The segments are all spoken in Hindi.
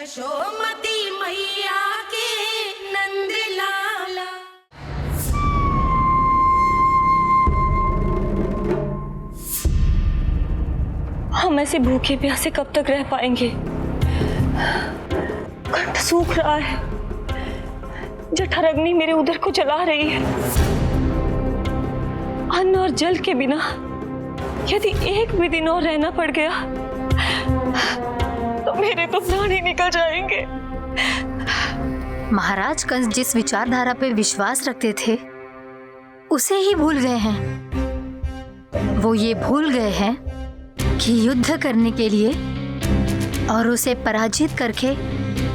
यशोमती मैया के नंद लाला। हम ऐसे भूखे प्यासे कब तक रह पाएंगे? कंठ सूख रहा है, जठराग्नि मेरे उदर को जला रही है। अन्न और जल के बिना यदि एक भी दिन और रहना पड़ गया तो मेरे तो प्राण ही निकल जाएंगे। महाराज कंस जिस विचारधारा पे विश्वास रखते थे उसे ही भूल गए हैं। वो ये भूल गए हैं कि युद्ध करने के लिए और उसे पराजित करके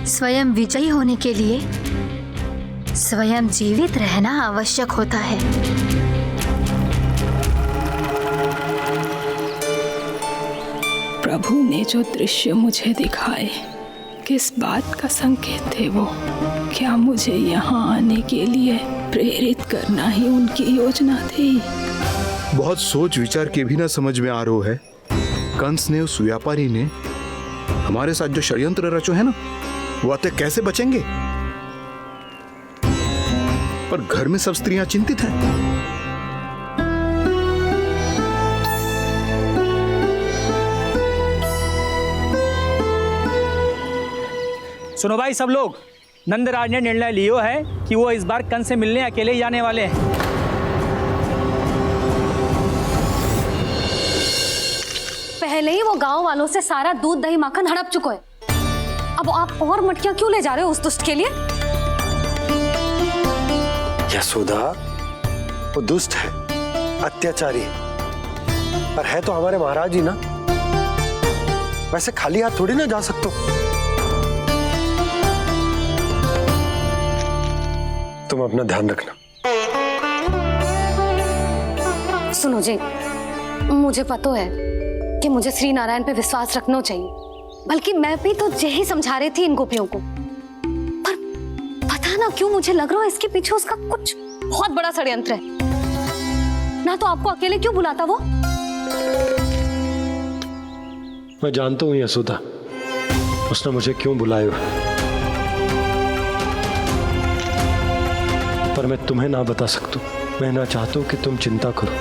स्वयं विजयी होने के लिए स्वयं जीवित रहना आवश्यक होता है। प्रभु ने जो दृश्य मुझे दिखाए, किस बात का संकेत थे वो? क्या मुझे यहाँ आने के लिए प्रेरित करना ही उनकी योजना थी? बहुत सोच विचार के भी ना समझ में आ रहा है। कंस ने, उस व्यापारी ने हमारे साथ जो षड्यंत्र रचो है ना, वो आते कैसे बचेंगे? पर घर में सब स्त्रियां चिंतित हैं। सुनो भाई सब लोग, नंदराज ने निर्णय लियो है कि वो इस बार कंस से मिलने अकेले ही आने वाले हैं। पहले ही वो गांव वालों से सारा दूध दही माखन हड़प चुका है। अब आप और मटकियां क्यों ले जा रहे हो उस दुष्ट के लिए? यशोदा, वो दुष्ट है, अत्याचारी है, पर है तो हमारे महाराज ही ना। वैसे खाली हाथ थोड़ी ना जा सकते हो। तुम अपना ध्यान रखना। सुनो जी, मुझे पता है कि मुझे श्री नारायण पे विश्वास रखना चाहिए, बल्कि मैं भी तो यही समझा रही थी इन गोपियों को। पर पता ना क्यों मुझे लग रहा है इसके पीछे उसका कुछ बहुत बड़ा षड्यंत्र है। ना तो आपको अकेले क्यों बुलाता वो? मैं जानता हूँ यशोदा, उसने मुझे क्यों बुलाया, पर मैं तुम्हें ना बता सकता। मैं ना चाहता हूं कि तुम चिंता करो।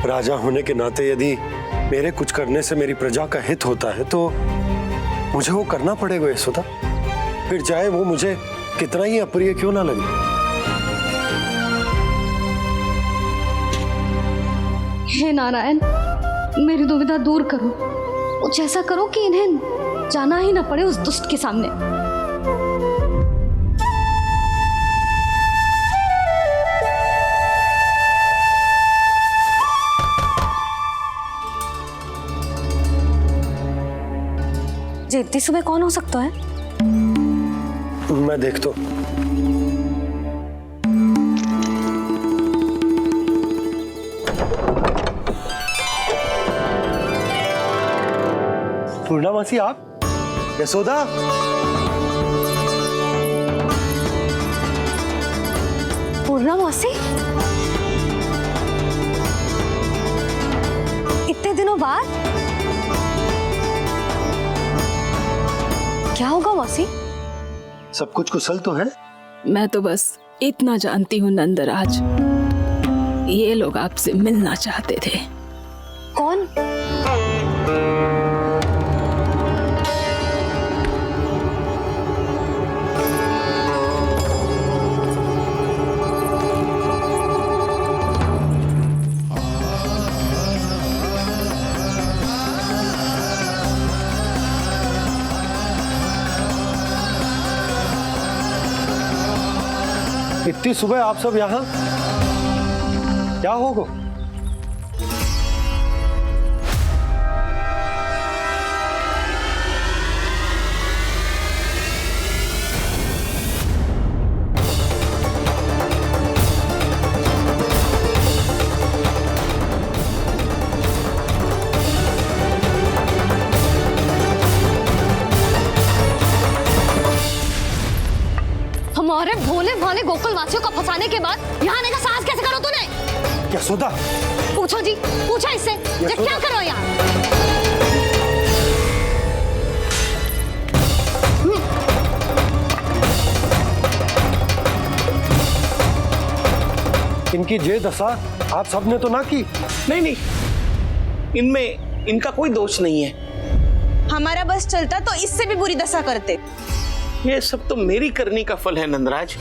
राजा होने के नाते यदि मेरे कुछ करने से मेरी प्रजा का हित होता है तो मुझे वो करना पड़ेगा यशोदा, फिर चाहे वो मुझे कितना ही अप्रिय क्यों ना लगे। हे नारायण, मेरी दुविधा दूर करो। कुछ ऐसा करो कि इन्हें जाना ही ना पड़े उस दुष्ट के सामने। जी इतनी सुबह कौन हो सकता है? मैं देखता हूं। पूर्णामासी, आप? यशोदा, पूर्णामासी, इतने दिनों बाद क्या होगा मासी? सब कुछ कुशल तो है? मैं तो बस इतना जानती हूँ नंदराज, ये लोग आपसे मिलना चाहते थे। कौन? इतनी सुबह आप सब यहाँ? क्या होगा? हमारे भोले भाले गोकुल वासियों को फंसाने के बाद यहाँ आने का साहस कैसे करो तूने? यशोदा, पूछो जी, पूछो इससे ये क्या करो यहाँ। इनकी जे दशा आप सबने तो ना की। नहीं नहीं, इनमें इनका कोई दोष नहीं है। हमारा बस चलता तो इससे भी बुरी दशा करते। ये सब तो मेरी करनी का फल है नंदराज।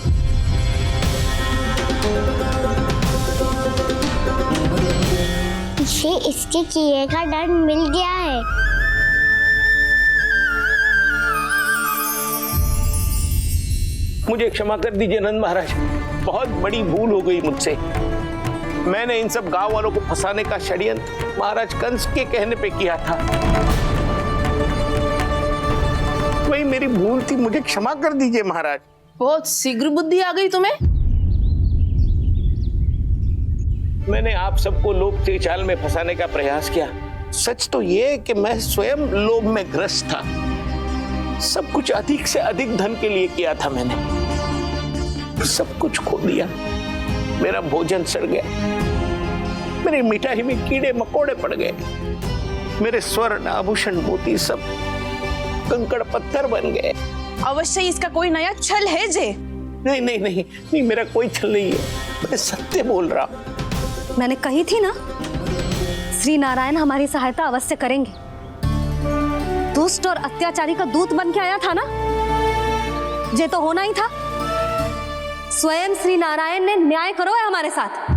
इसे इसके किए का दंड मिल गया है। मुझे क्षमा कर दीजिए नंद महाराज, बहुत बड़ी भूल हो गई मुझसे। मैंने इन सब गांव वालों को फंसाने का षड्यंत्र महाराज कंस के कहने पे किया था। वही मेरी भूल थी, मुझे क्षमा कर दीजिए महाराज। बहुत शीघ्र बुद्धि आ गई तुम्हें। मैंने आप सबको लोभ के जाल में फंसाने का प्रयास किया। सच तो ये है कि मैं स्वयं लोभ में ग्रस्त था। सब कुछ अधिक से अधिक धन के लिए किया था मैंने। सब कुछ खो दिया। मेरा भोजन सड़ गया, मेरी मिठाई में कीड़े मकोड़े पड़ गए, मेरे स्वर्ण आभूषण मोती सब कंकड़ पत्थर बन गए। अवश्य इसका कोई नया छल है जे। नहीं नहीं नहीं नहीं, मेरा कोई छल नहीं है, मैं सत्य बोल रहा हूं। मैंने कही थी ना, श्री नारायण हमारी सहायता अवश्य करेंगे। दुष्ट और अत्याचारी का दूत बन के आया था ना, ये तो होना ही था। स्वयं श्री नारायण ने न्याय करो है हमारे साथ।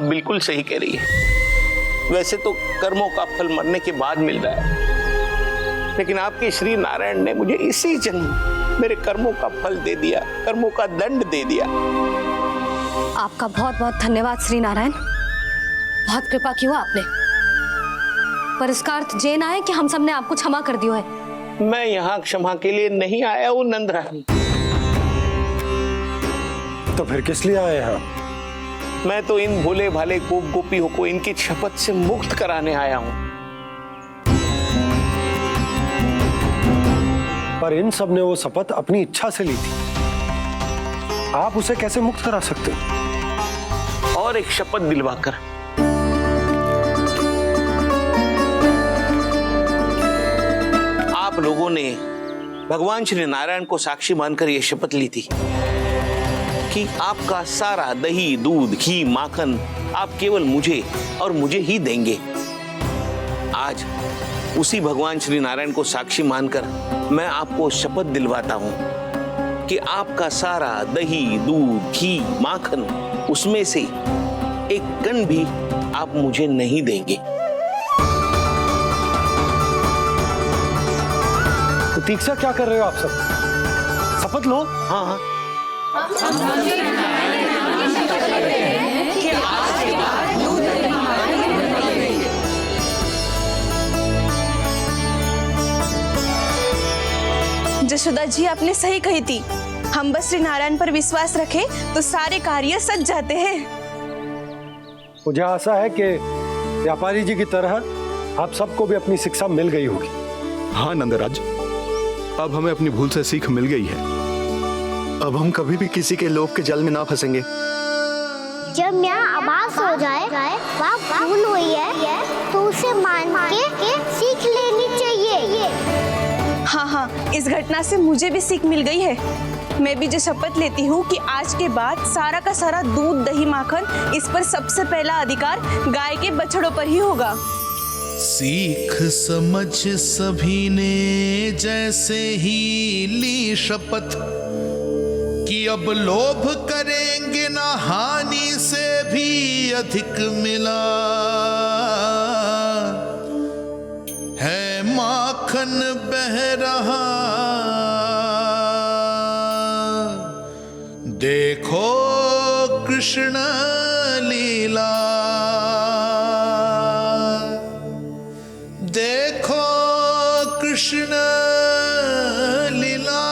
बिल्कुल सही कह रही है। वैसे तो कर्मों का फल मरने के बाद मिल रहा है, लेकिन आपके श्री नारायण ने मुझे इसी जन्म मेरे कर्मों का फल दे दिया, कर्मों का दंड दे दिया। आपका बहुत बहुत धन्यवाद श्री नारायण, बहुत कृपा की हो आपने। पर इसका अर्थ ये ना है कि हम सब ने आपको क्षमा कर दिया है। मैं यहाँ क्षमा के लिए नहीं आया हूँ नंदरानी। तो फिर किस लिए आए हैं? मैं तो इन भोले भाले गोप गोपियों को इनकी शपथ से मुक्त कराने आया हूं। पर इन सब ने वो शपथ अपनी इच्छा से ली थी, आप उसे कैसे मुक्त करा सकते? और एक शपथ दिलवाकर। आप लोगों ने भगवान श्री नारायण को साक्षी मानकर यह शपथ ली थी कि आपका सारा दही, दूध, घी, माखन आप केवल मुझे और मुझे ही देंगे। आज उसी भगवान श्री नारायण को साक्षी मानकर मैं आपको शपथ दिलवाता हूं कि आपका सारा दही, दूध, घी, माखन उसमें से एक कण भी आप मुझे नहीं देंगे। प्रतीक्षा क्या कर रहे हो आप सब? शपथ लो। हाँ हाँ, जशोदा जी आपने सही कही थी। हम बस श्री नारायण पर विश्वास रखें तो सारे कार्य सज जाते हैं। मुझे आशा है कि व्यापारी जी की तरह आप सबको भी अपनी शिक्षा मिल गई होगी। हाँ नंदराज, अब हमें अपनी भूल से सीख मिल गई है। अब हम कभी भी किसी के लोभ के जल में ना फंसेंगे। जब यहाँ आभास हो जाए वहाँ भूल हुई है तो उसे मान के सीख लेनी चाहिए। हाँ हाँ, इस घटना से मुझे भी सीख मिल गई है। मैं भी जो शपथ लेती हूँ कि आज के बाद सारा का सारा दूध, दही, माखन इस पर सबसे पहला अधिकार गाय के बछड़ों पर ही होगा। सीख समझ सभी ने जैसे ही ली शपथ कि अब लोभ करेंगे ना हानि से भी अधिक मिला है, माखन बह रहा देखो देखो कृष्ण लीला, देखो कृष्ण लीला।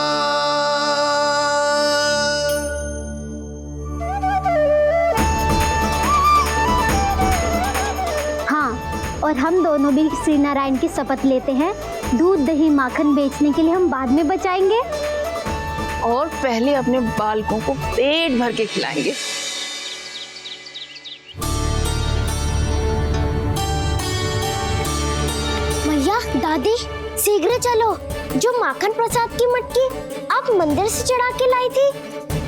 हाँ, और हम दोनों भी श्री नारायण की शपथ लेते हैं, दूध दही माखन बेचने के लिए हम बाद में बचाएंगे और पहले अपने बालकों को पेट भर के खिलाएंगे। मैया, दादी, शीघ्र चलो। जो माखन प्रसाद की मटकी आप मंदिर से चढ़ा के लाई थी,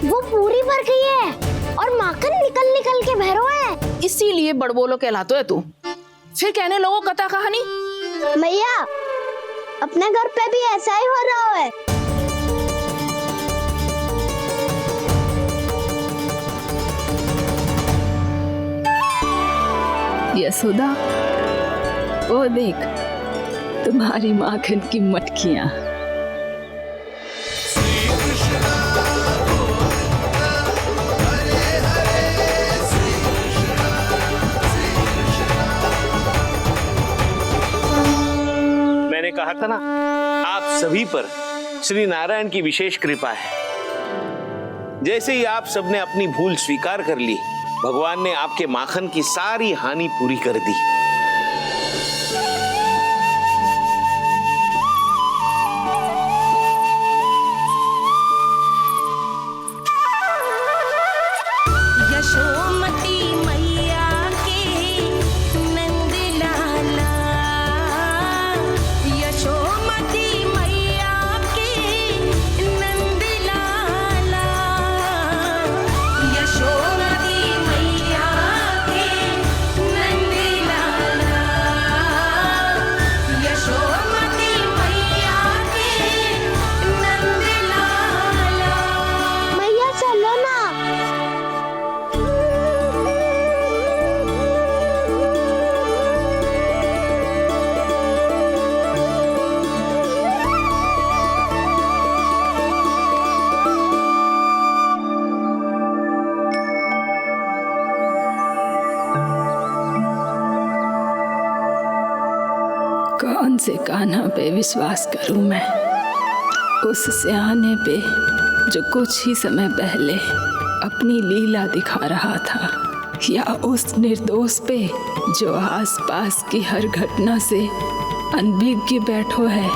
वो पूरी भर गई है और माखन निकल निकल के भरो है। इसीलिए बड़बोलो कहलाते है तू। फिर कहने लोगों कथा कहानी। मैया, अपने घर पे भी ऐसा ही हो रहा है। यशोदा, वो देख तुम्हारी माखन की मटकियां। मैंने कहा था ना, आप सभी पर श्री नारायण की विशेष कृपा है। जैसे ही आप सबने अपनी भूल स्वीकार कर ली, भगवान ने आपके माखन की सारी हानि पूरी कर दी। यशोमती मैया के नंद लाला, यशोमती मैया के नंद लाला, यशोमती मैया के नंद लाला, यशोमती मैया के नंद लाला। मैया चलो ना। कौन से कान्हा पे विश्वास करूं मैं? उस सियाने पे जो कुछ ही समय पहले अपनी लीला दिखा रहा था, या उस निर्दोष पे जो आसपास की हर घटना से अनभिज्ञ बैठो है।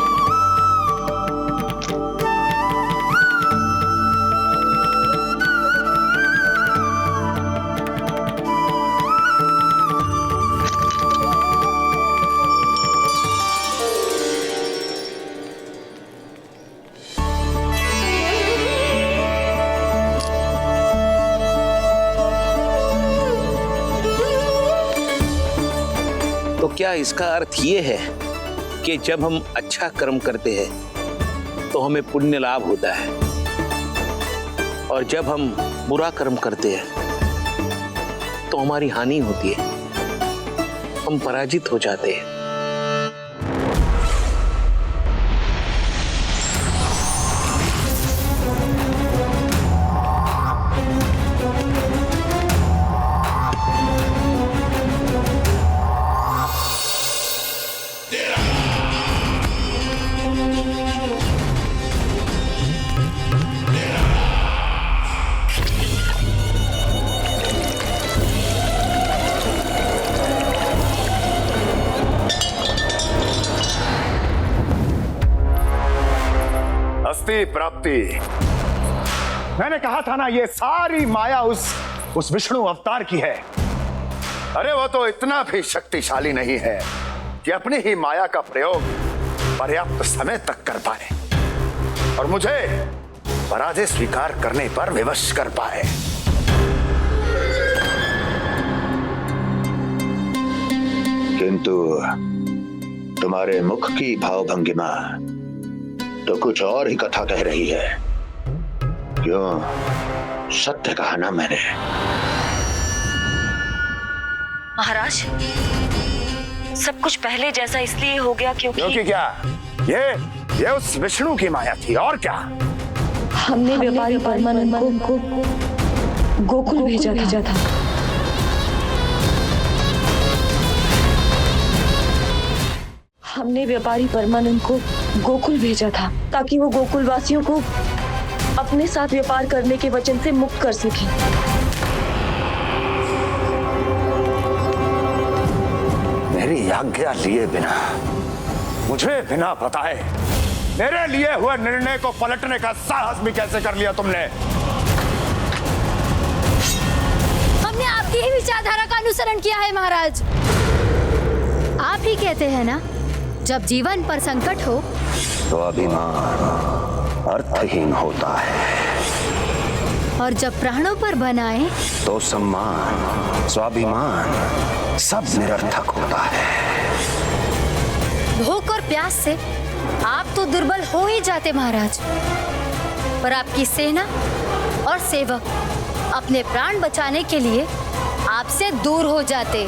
तो क्या इसका अर्थ ये है कि जब हम अच्छा कर्म करते हैं तो हमें पुण्य लाभ होता है, और जब हम बुरा कर्म करते हैं तो हमारी हानि होती है, हम पराजित हो जाते हैं? प्राप्ति। मैंने कहा था ना, ये सारी माया उस विष्णु अवतार की है। अरे वो तो इतना भी शक्तिशाली नहीं है कि अपनी ही माया का प्रयोग पर्याप्त समय तक कर पाए और मुझे पराजय स्वीकार करने पर विवश कर पाए। किंतु तुम्हारे मुख की भावभंगिमा तो कुछ और ही कथा कह रही है। क्यों? सत्य कहा ना मैंने। महाराज, सब कुछ पहले जैसा इसलिए हो गया क्योंकि क्या? ये उस विष्णु की माया थी, और क्या? हमने व्यापारी परमानंद को गोकुल भेजा था। हमने व्यापारी परमानंद को गोकुल भेजा था ताकि वो गोकुल वासियों को अपने साथ व्यापार करने के वचन से मुक्त कर सके। मेरी आज्ञा लिए बिना, मुझे बिना बताए मेरे लिए हुए निर्णय को पलटने का साहस भी कैसे कर लिया तुमने? हमने आपकी ही विचारधारा का अनुसरण किया है महाराज। आप ही कहते हैं ना, जब जीवन पर संकट हो तो अभिमान अर्थहीन होता है, और जब प्राणों पर बनाए तो सम्मान स्वाभिमान सब निरर्थक होता है। भूख और प्यास से आप तो दुर्बल हो ही जाते महाराज, पर आपकी सेना और सेवक अपने प्राण बचाने के लिए आपसे दूर हो जाते।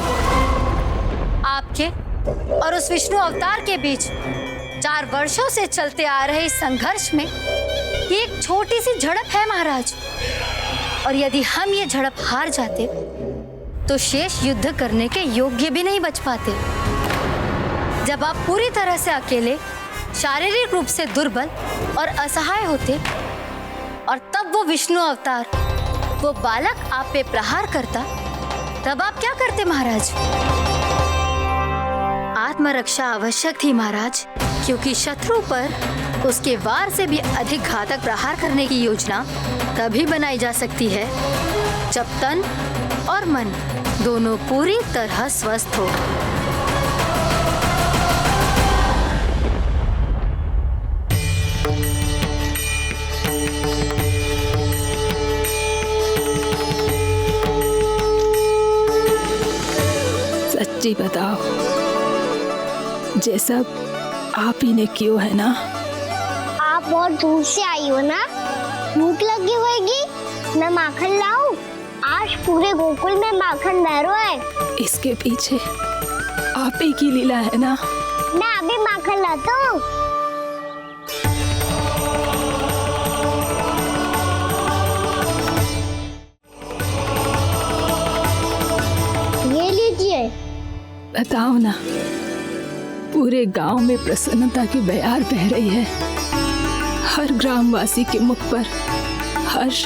आपके और उस विष्णु अवतार के बीच 4 वर्षों से चलते आ रहे इस संघर्ष में ये एक छोटी सी झड़प है महाराज, और यदि हम ये झड़प हार जाते तो शेष युद्ध करने के योग्य भी नहीं बच पाते। जब आप पूरी तरह से अकेले, शारीरिक रूप से दुर्बल और असहाय होते, और तब वो विष्णु अवतार, वो बालक आप पे प्रहार करता, तब आप क्या करते महाराज? आत्मरक्षा आवश्यक थी महाराज, क्योंकि शत्रु पर उसके वार से भी अधिक घातक प्रहार करने की योजना तभी बनाई जा सकती है जब तन और मन दोनों पूरी तरह स्वस्थ हो। सच्ची बताओ, ये सब आप ही ने क्यों है ना? आप बहुत दूर से आई हो ना, भूख लगी होगी। मैं माखन लाऊं? आज पूरे गोकुल में माखन बह रहा है। इसके पीछे आप ही की लीला है ना? मैं अभी माखन लाता हूँ। ये लीजिए। बताओ ना, पूरे गांव में प्रसन्नता की बयार बह रही है। हर ग्रामवासी के मुख पर हर्ष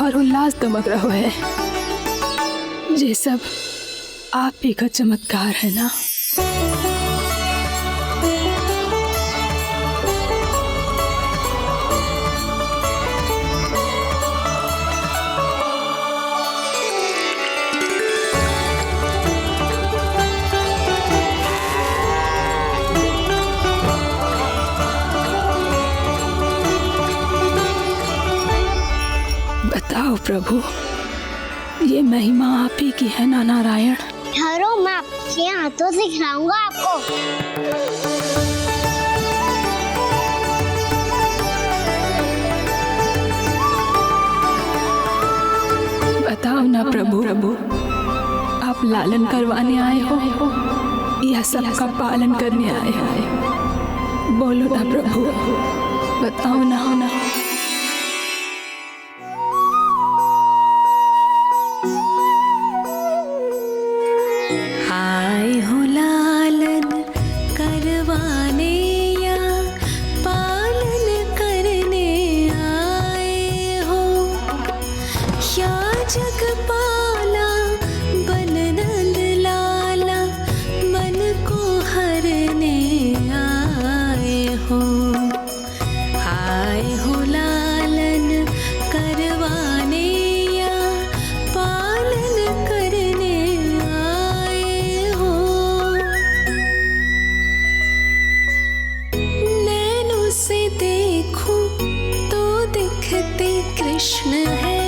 और उल्लास दमक रहा है। ये सब आप ही का चमत्कार है ना? बताओ प्रभु, ये महिमा आप ही की है ना नारायण? ठहरो, मैं आपके हाथों से खिलाऊंगा आपको। बताओ ना प्रभु, आप लालन करवाने आए हो या सबका पालन करने आए हो? बोलो ना प्रभु, बताओ ना। आए हो लालन करवाने या पालन करने आए हो, या जगपाला बन नंद लाला मन को हरने आए हो। आए हो लालन करवाने या पालन करने आए हो। नैनों से देखूं तो दिखते कृष्ण है,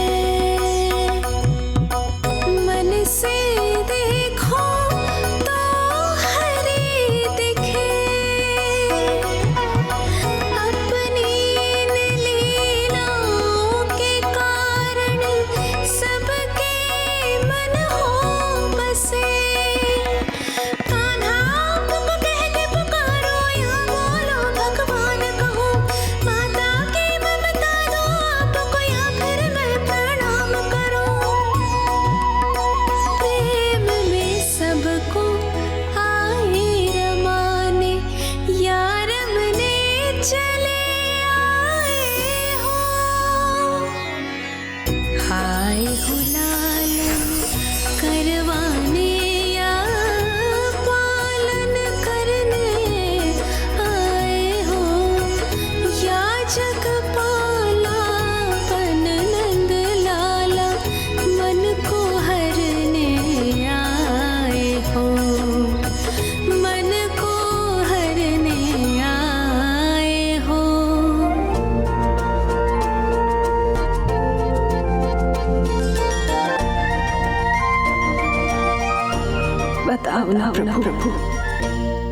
बताओ ना प्रभु,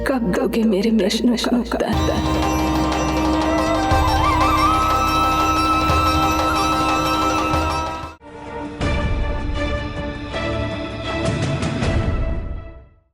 कब दोगे मेरे प्रश्नों का उत्तर?